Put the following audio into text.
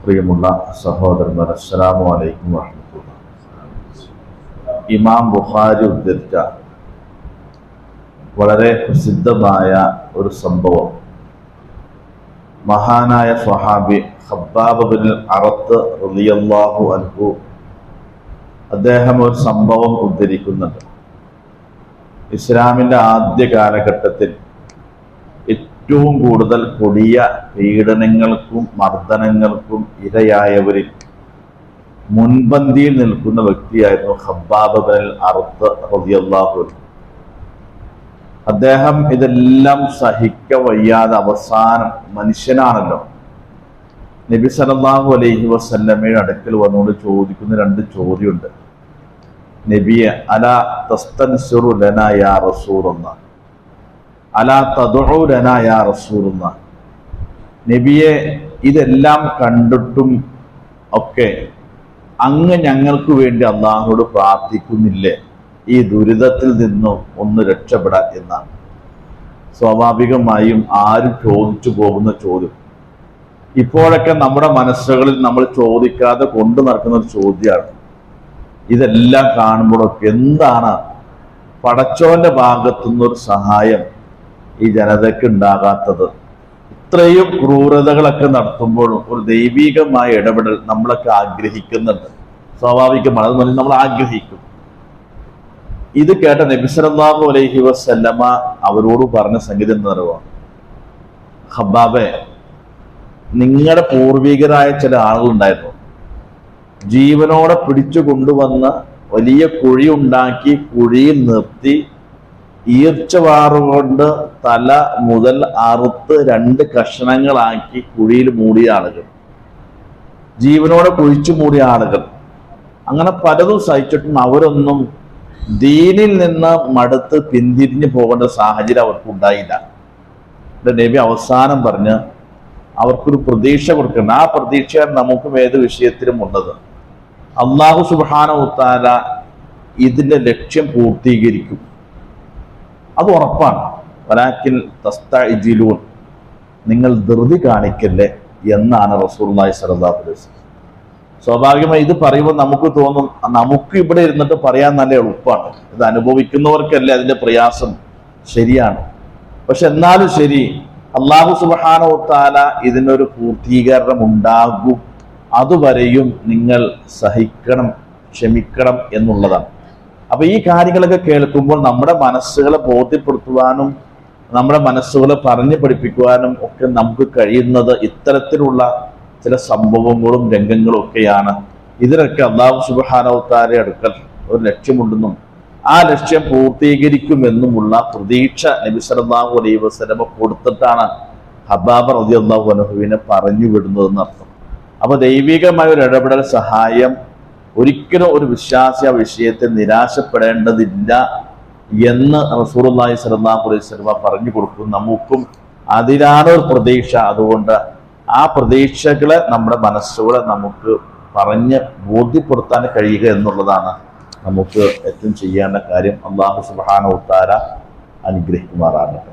പ്രിയമുള്ള സഹോദരന്മാർ, അസ്സലാമു അലൈക്കും വറഹ്മത്തുള്ളാഹി. ഇമാം ബുഖാരി ഉദ്ധരിച്ച വളരെ പ്രസിദ്ധമായ ഒരു സംഭവം, മഹാനായ സ്വഹാബി ഖബ്ബാബ് ബിൻ അറത്ത് റളിയല്ലാഹു അൻഹു അദ്ദേഹം ഒരു സംഭവം ഉദ്ധരിക്കുന്നുണ്ട്. ഇസ്ലാമിൻ്റെ ആദ്യ കാലഘട്ടത്തിൽ ഏറ്റവും കൂടുതൽ കൊടിയ പീഡനങ്ങൾക്കും മർദ്ദനങ്ങൾക്കും ഇരയായവരിൽ മുൻപന്തിയിൽ നിൽക്കുന്ന വ്യക്തിയായിരുന്നു ഖബ്ബാബ് ബിൻ അറത്ത് റളിയല്ലാഹു അൻഹു. അദ്ദേഹം ഇതെല്ലാം സഹിക്ക വയ്യാതെ അവസാനം, മനുഷ്യനാണല്ലോ, നബി സല്ലല്ലാഹു അലൈഹി വസല്ലമയുടെ അടുക്കൽ വന്നുകൊണ്ട് ചോദിക്കുന്ന രണ്ട് ചോദ്യമുണ്ട്. നബിയെ, അലാ തസ്തൻസിറു ലനാ യാ റസൂലല്ലാഹ്, അലാ തദ്ഉ ലനാ യാ റസൂലല്ലാഹ്. നബിയെ, ഇതെല്ലാം കണ്ടിട്ടും ഒക്കെ അങ്ങ് ഞങ്ങൾക്ക് വേണ്ടി അല്ലാഹുവോട് പ്രാർത്ഥിക്കുന്നില്ലേ ഈ ദുരിതത്തിൽ നിന്നും ഒന്ന് രക്ഷപ്പെടാൻ എന്നാണ്. സ്വാഭാവികമായും ആരും ചോദിച്ചു പോകുന്ന ചോദ്യം, ഇപ്പോഴൊക്കെ നമ്മുടെ മനസ്സുകളിൽ നമ്മൾ ചോദിക്കാതെ കൊണ്ടു നടക്കുന്ന ഒരു ചോദ്യമാണ്. ഇതെല്ലാം കാണുമ്പോഴൊക്കെ എന്താണ് പടച്ചോന്റെ ഭാഗത്തുനിന്നൊരു സഹായം ഈ ജനതയ്ക്ക് ഉണ്ടാകാത്തത്? ഇത്രയും ക്രൂരതകളൊക്കെ നടത്തുമ്പോഴും ഒരു ദൈവികമായ ഇടപെടൽ നമ്മളൊക്കെ ആഗ്രഹിക്കുന്നുണ്ട്. സ്വാഭാവികമാണ്, അത് നമ്മൾ ആഗ്രഹിക്കും. ഇത് കേട്ട നബി സല്ലല്ലാഹു അലൈഹി വസല്ലമ അവരോട് പറഞ്ഞ സംഗതി എന്താ പറയുക? ഖബ്ബാബേ, നിങ്ങളുടെ പൂർവികരായ ചില ആളുകളുണ്ടായിരുന്നു, ജീവനോടെ പിടിച്ചു കൊണ്ടുവന്ന് വലിയ കുഴി ഉണ്ടാക്കി കുഴിയിൽ നിർത്തി ഈർച്ചവാറുകൊണ്ട് തല മുതൽ അറുത്ത് 2 കഷണങ്ങളാക്കി കുഴിയിൽ മൂടിയ ആളുകൾ, ജീവനോടെ കുഴിച്ചു മൂടിയ ആളുകൾ. അങ്ങനെ പലതും സഹിച്ചിട്ടും അവരൊന്നും ദീനിൽ നിന്ന് മടുത്ത് പിന്തിരിഞ്ഞു പോകേണ്ട സാഹചര്യം അവർക്ക് ഉണ്ടായില്ല. നബി അവസാനം പറഞ്ഞ് അവർക്കൊരു പ്രതീക്ഷ കൊടുക്കണം. ആ പ്രതീക്ഷ നമുക്കും ഏത് വിഷയത്തിലും ഉള്ളത്. അല്ലാഹു സുബ്ഹാനഹു വ തആല ഇതിന്റെ ലക്ഷ്യം പൂർത്തീകരിക്കും, അത് ഉറപ്പാണ്. വലാകിൻ തസ്തഅജിലൂൻ, നിങ്ങൾ ധൃതി കാണിക്കല്ലേ എന്നാണ് റസൂലുള്ളാഹി സ്വല്ലല്ലാഹു അലൈഹി വസല്ലം. സ്വാഭാവികമായി ഇത് പറയുമ്പോൾ നമുക്ക് തോന്നും, നമുക്ക് ഇവിടെ ഇരുന്നിട്ട് പറയാൻ നല്ല എളുപ്പമാണ്, ഇത് അനുഭവിക്കുന്നവർക്കല്ലേ അതിന്റെ പ്രയാസം. ശരിയാണ്. പക്ഷെ എന്നാലും ശരി, അല്ലാഹു സുബ്ഹാനഹു വ തആല ഇതിനൊരു പൂർത്തീകരണം ഉണ്ടാകും. അതുവരെയും നിങ്ങൾ സഹിക്കണം, ക്ഷമിക്കണം എന്നുള്ളതാണ്. അപ്പൊ ഈ കാര്യങ്ങളൊക്കെ കേൾക്കുമ്പോൾ നമ്മുടെ മനസ്സുകളെ ബോധ്യപ്പെടുത്തുവാനും നമ്മുടെ മനസ്സുകളെ പറഞ്ഞു പഠിപ്പിക്കുവാനും ഒക്കെ നമുക്ക് കഴിയുന്നത് ഇത്തരത്തിലുള്ള ചില സംഭവങ്ങളും രംഗങ്ങളും ഒക്കെയാണ്. ഇതിനൊക്കെ അല്ലാഹു സുബ്ഹാനഹു വ തആലയുടെ അടുക്കൽ ഒരു ലക്ഷ്യമുണ്ടെന്നും ആ ലക്ഷ്യം പൂർത്തീകരിക്കുമെന്നുമുള്ള പ്രതീക്ഷ നബി സല്ലല്ലാഹു അലൈഹി വസല്ലം കൊടുത്തിട്ടാണ് ഖബ്ബാബ് റളിയല്ലാഹു അൻഹുവിനെ പറഞ്ഞു വിടുന്നതെന്ന് അർത്ഥം. അപ്പൊ ദൈവികമായ ഒരു ഇടപെടൽ, സഹായം ഒരിക്കലും ഒരു വിശ്വാസി ആ വിഷയത്തെ നിരാശപ്പെടേണ്ടതില്ല എന്ന് റസൂലുള്ളാഹി സ്വല്ലല്ലാഹു അലൈഹി വസല്ലം പറഞ്ഞു കൊടുക്കും. നമുക്കും അതിലാണ് ഒരു പ്രതീക്ഷ. അതുകൊണ്ട് ആ പ്രതീക്ഷകളെ, നമ്മുടെ മനസ്സുകളെ നമുക്ക് പറഞ്ഞ് ബോധ്യപ്പെടുത്താൻ കഴിയുക എന്നുള്ളതാണ് നമുക്ക് ഏറ്റവും ചെയ്യേണ്ട കാര്യം. അല്ലാഹു സുബ്ഹാനഹു വ തആല അനുഗ്രഹിക്കുമാറാകട്ടെ.